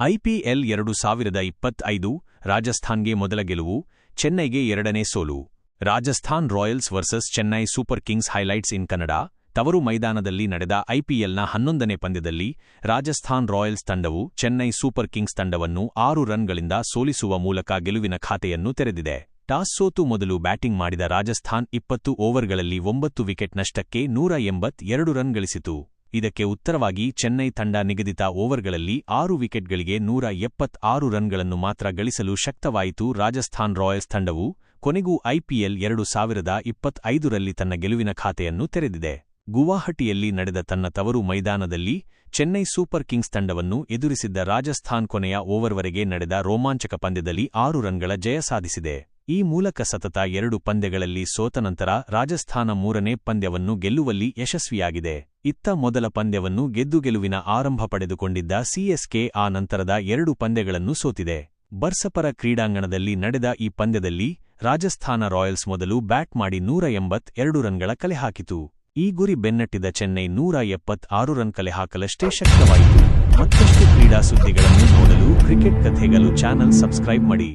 IPL 2025 ರಾಜಸ್ಥಾನ್ಗೆ ಮೊದಲ ಗೆಲುವು, ಚೆನ್ನೈಗೆ ಎರಡನೇ ಸೋಲು. Rajasthan Royals versus Chennai Super Kings highlights in Kannada. ತವರು ಮೈದಾನದಲ್ಲಿ ನಡೆದ ಐಪಿಎಲ್ನ 11ನೇ ಪಂದ್ಯದಲ್ಲಿ ರಾಜಸ್ಥಾನ್ ರಾಯಲ್ಸ್ ತಂಡವು ಚೆನ್ನೈ ಸೂಪರ್ ಕಿಂಗ್ಸ್ ತಂಡವನ್ನು 6 ರನ್ಗಳಿಂದ ಸೋಲಿಸುವ ಮೂಲಕ ಗೆಲುವಿನ ಖಾತೆಯನ್ನು ತೆರೆದಿದೆ. ಟಾಸ್ ಸೋತು ಮೊದಲು ಬ್ಯಾಟಿಂಗ್ ಮಾಡಿದ ರಾಜಸ್ಥಾನ್ 20 ಓವರ್ಗಳಲ್ಲಿ 9 ವಿಕೆಟ್ ನಷ್ಟಕ್ಕೆ 182 ರನ್ ಗಳಿಸಿತು. ಇದಕ್ಕೆ ಉತ್ತರವಾಗಿ ಚೆನ್ನೈ ತಂಡ ನಿಗದಿತ ಓವರ್ಗಳಲ್ಲಿ 6 ವಿಕೆಟ್ಗಳಿಗೆ 176 ರನ್ಗಳನ್ನು ಮಾತ್ರ ಗಳಿಸಲು ಶಕ್ತವಾಯಿತು. ರಾಜಸ್ಥಾನ್ ರಾಯಲ್ಸ್ ತಂಡವು ಕೊನೆಗೂ ಐಪಿಎಲ್ 2025ರಲ್ಲಿ ತನ್ನ ಗೆಲುವಿನ ಖಾತೆಯನ್ನು ತೆರೆದಿದೆ. ಗುವಾಹಟಿಯಲ್ಲಿ ನಡೆದ ತನ್ನ ತವರು ಮೈದಾನದಲ್ಲಿ ಚೆನ್ನೈ ಸೂಪರ್ ಕಿಂಗ್ಸ್ ತಂಡವನ್ನು ಎದುರಿಸಿದ್ದ ರಾಜಸ್ಥಾನ್ ಕೊನೆಯ ಓವರ್ವರೆಗೆ ನಡೆದ ರೋಮಾಂಚಕ ಪಂದ್ಯದಲ್ಲಿ 6 ರನ್ಗಳ ಜಯ ಸಾಧಿಸಿದೆ. ಈ ಮೂಲಕ ಸತತ 2 ಪಂದ್ಯಗಳಲ್ಲಿ ಸೋತ ನಂತರ ರಾಜಸ್ಥಾನ 3ನೇ ಪಂದ್ಯವನ್ನು ಗೆಲ್ಲುವಲ್ಲಿ ಯಶಸ್ವಿಯಾಗಿದೆ. ಇತ್ತ ಮೊದಲ ಪಂದ್ಯವನ್ನು ಗೆದ್ದು ಗೆಲುವಿನ ಆರಂಭ ಪಡೆದುಕೊಂಡಿದ್ದ ಸಿಎಸ್ಕೆ ಆ ನಂತರದ 2 ಪಂದ್ಯಗಳನ್ನು ಸೋತಿದೆ. ಬರ್ಸಪರ ಕ್ರೀಡಾಂಗಣದಲ್ಲಿ ನಡೆದ ಈ ಪಂದ್ಯದಲ್ಲಿ ರಾಜಸ್ಥಾನ ರಾಯಲ್ಸ್ ಮೊದಲು ಬ್ಯಾಟ್ ಮಾಡಿ 182 ರನ್ಗಳ ಕಲೆ ಹಾಕಿತು. ಈ ಗುರಿ ಬೆನ್ನಟ್ಟಿದ ಚೆನ್ನೈ 176 ರನ್ ಕಲೆ ಹಾಕಲಷ್ಟೇ ಶಕ್ತವಾಯಿತು. ಮತ್ತಷ್ಟು ಕ್ರೀಡಾ ಸುದ್ದಿಗಳನ್ನು ನೋಡಲು ಕ್ರಿಕೆಟ್ ಕಥೆಗಳು ಚಾನಲ್ ಸಬ್ಸ್ಕ್ರೈಬ್ ಮಾಡಿ.